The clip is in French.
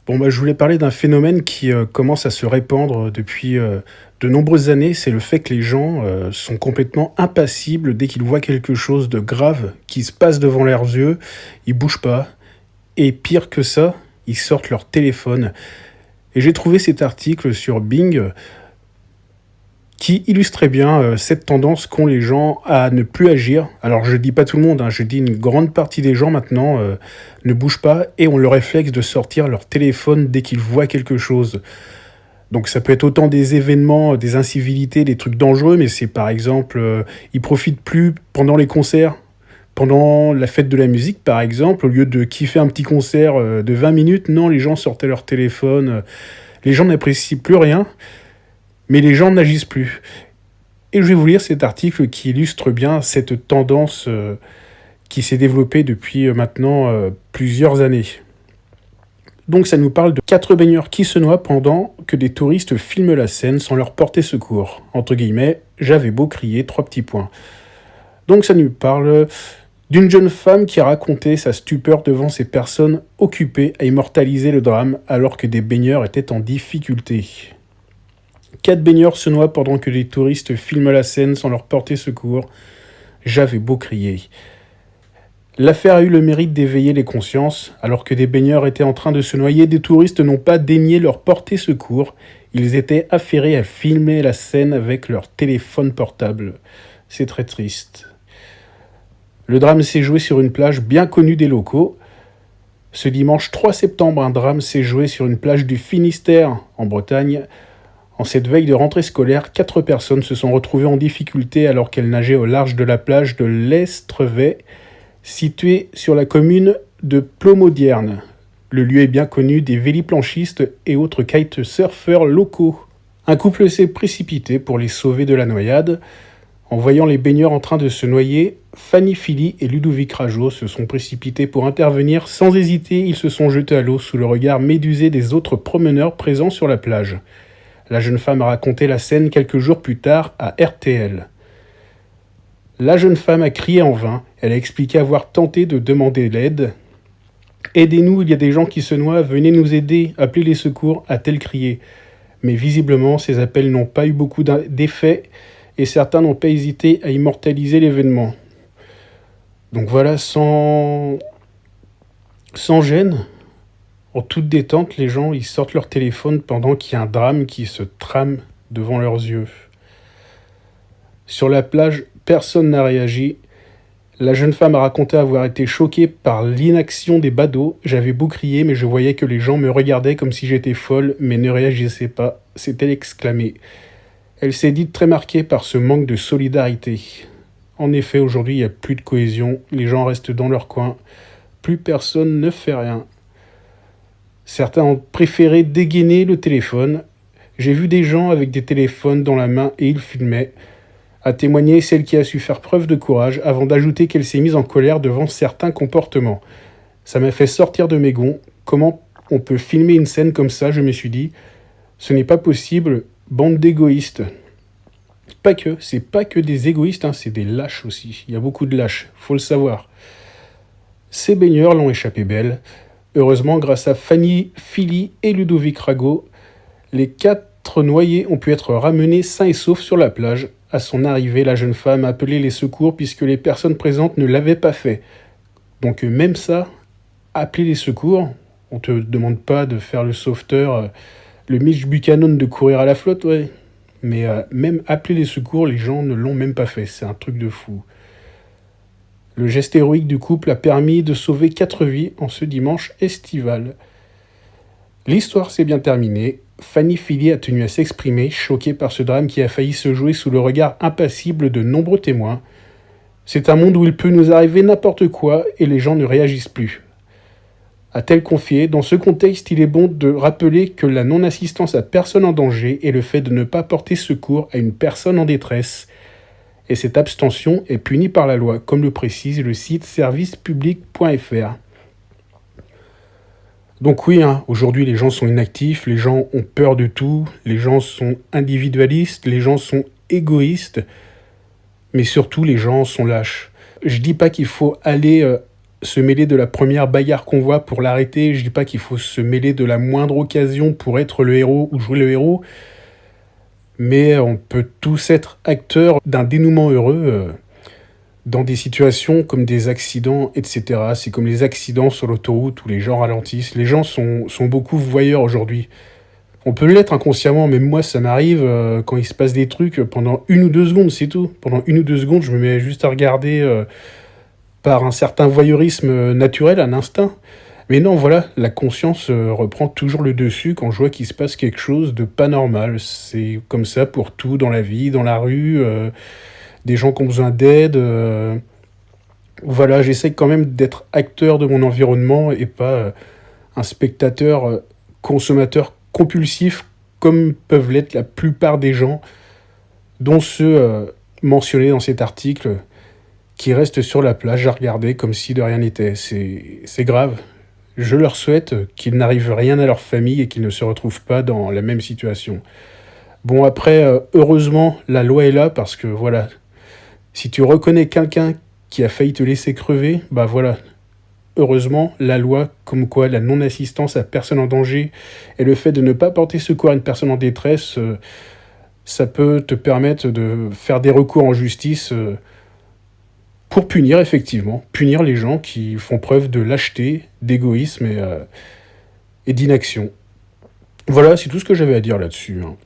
Je voulais parler d'un phénomène qui commence à se répandre depuis de nombreuses années. C'est le fait que les gens sont complètement impassibles dès qu'ils voient quelque chose de grave qui se passe devant leurs yeux. Ils bougent pas. Et pire que ça, ils sortent leur téléphone. Et j'ai trouvé cet article sur Bing qui illustrait bien cette tendance qu'ont les gens à ne plus agir. Alors je dis pas tout le monde, je dis une grande partie des gens maintenant ne bougent pas et ont le réflexe de sortir leur téléphone dès qu'ils voient quelque chose. Donc ça peut être autant des événements, des incivilités, des trucs dangereux, mais c'est par exemple, ils profitent plus pendant les concerts, pendant la fête de la musique par exemple, au lieu de kiffer un petit concert de 20 minutes, non, les gens sortaient leur téléphone, les gens n'apprécient plus rien, mais les gens n'agissent plus. Et je vais vous lire cet article qui illustre bien cette tendance qui s'est développée depuis maintenant plusieurs années. Donc ça nous parle de 4 baigneurs qui se noient pendant que des touristes filment la scène sans leur porter secours. Entre guillemets, j'avais beau crier, 3 petits points. Donc ça nous parle d'une jeune femme qui a raconté sa stupeur devant ces personnes occupées à immortaliser le drame alors que des baigneurs étaient en difficulté. 4 baigneurs se noient pendant que les touristes filment la scène sans leur porter secours. J'avais beau crier. L'affaire a eu le mérite d'éveiller les consciences. Alors que des baigneurs étaient en train de se noyer, des touristes n'ont pas daigné leur porter secours. Ils étaient affairés à filmer la scène avec leur téléphone portable. C'est très triste. Le drame s'est joué sur une plage bien connue des locaux. Ce dimanche 3 septembre, un drame s'est joué sur une plage du Finistère, en Bretagne. En cette veille de rentrée scolaire, 4 personnes se sont retrouvées en difficulté alors qu'elles nageaient au large de la plage de l'Estrevet, située sur la commune de Plomodierne. Le lieu est bien connu des véliplanchistes et autres kitesurfers locaux. Un couple s'est précipité pour les sauver de la noyade. En voyant les baigneurs en train de se noyer, Fanny Philly et Ludovic Rajo se sont précipités pour intervenir. Sans hésiter, ils se sont jetés à l'eau sous le regard médusé des autres promeneurs présents sur la plage. La jeune femme a raconté la scène quelques jours plus tard à RTL. La jeune femme a crié en vain. Elle a expliqué avoir tenté de demander l'aide. « Aidez-nous, il y a des gens qui se noient, venez nous aider, appelez les secours », a-t-elle crié. Mais visiblement, ces appels n'ont pas eu beaucoup d'effet et certains n'ont pas hésité à immortaliser l'événement. Donc voilà, sans gêne, en toute détente, les gens ils sortent leur téléphone pendant qu'il y a un drame qui se trame devant leurs yeux. Sur la plage, personne n'a réagi. La jeune femme a raconté avoir été choquée par l'inaction des badauds. J'avais beau crier, mais je voyais que les gens me regardaient comme si j'étais folle, mais ne réagissaient pas, s'est-elle exclamée. Elle s'est dite très marquée par ce manque de solidarité. En effet, aujourd'hui, il n'y a plus de cohésion, les gens restent dans leur coin, plus personne ne fait rien. Certains ont préféré dégainer le téléphone. J'ai vu des gens avec des téléphones dans la main et ils filmaient. A témoigné celle qui a su faire preuve de courage avant d'ajouter qu'elle s'est mise en colère devant certains comportements. Ça m'a fait sortir de mes gonds. Comment on peut filmer une scène comme ça, je me suis dit. Ce n'est pas possible, bande d'égoïstes. C'est pas que des égoïstes, c'est des lâches aussi. Il y a beaucoup de lâches, faut le savoir. Ces baigneurs l'ont échappé belle. Heureusement, grâce à Fanny Philly et Ludovic Rago, les 4 noyés ont pu être ramenés sains et saufs sur la plage. À son arrivée, la jeune femme a appelé les secours puisque les personnes présentes ne l'avaient pas fait. Donc même ça, appeler les secours, on ne te demande pas de faire le sauveteur, le Mitch Buchanan de courir à la flotte, ouais. Mais même appeler les secours, les gens ne l'ont même pas fait. C'est un truc de fou. Le geste héroïque du couple a permis de sauver 4 vies en ce dimanche estival. L'histoire s'est bien terminée. Fanny Philly a tenu à s'exprimer, choquée par ce drame qui a failli se jouer sous le regard impassible de nombreux témoins. C'est un monde où il peut nous arriver n'importe quoi et les gens ne réagissent plus. A-t-elle confié, dans ce contexte, il est bon de rappeler que la non-assistance à personne en danger est le fait de ne pas porter secours à une personne en détresse. Et cette abstention est punie par la loi, comme le précise le site servicepublic.fr. Donc oui, aujourd'hui les gens sont inactifs, les gens ont peur de tout, les gens sont individualistes, les gens sont égoïstes, mais surtout les gens sont lâches. Je dis pas qu'il faut aller se mêler de la première bagarre qu'on voit pour l'arrêter. Je dis pas qu'il faut se mêler de la moindre occasion pour être le héros ou jouer le héros, mais on peut tous être acteurs d'un dénouement heureux dans des situations comme des accidents, etc. C'est comme les accidents sur l'autoroute où les gens ralentissent. Les gens sont beaucoup voyeurs aujourd'hui. On peut l'être inconsciemment, mais moi ça m'arrive quand il se passe des trucs pendant 1 ou 2 secondes, c'est tout. Pendant 1 ou 2 secondes, je me mets juste à regarder par un certain voyeurisme naturel, un instinct. Mais non, voilà, la conscience reprend toujours le dessus quand je vois qu'il se passe quelque chose de pas normal. C'est comme ça pour tout dans la vie, dans la rue, des gens qui ont besoin d'aide. Voilà, j'essaie quand même d'être acteur de mon environnement et pas un spectateur, consommateur compulsif comme peuvent l'être la plupart des gens, dont ceux mentionnés dans cet article, qui restent sur la plage à regarder comme si de rien n'était. C'est grave. Je leur souhaite qu'il n'arrive rien à leur famille et qu'ils ne se retrouvent pas dans la même situation. Bon, après, heureusement, la loi est là parce que, voilà, si tu reconnais quelqu'un qui a failli te laisser crever, bah voilà, heureusement, la loi, comme quoi la non-assistance à personne en danger et le fait de ne pas porter secours à une personne en détresse, ça peut te permettre de faire des recours en justice pour punir, effectivement, punir les gens qui font preuve de lâcheté, d'égoïsme et d'inaction. Voilà, c'est tout ce que j'avais à dire là-dessus, hein.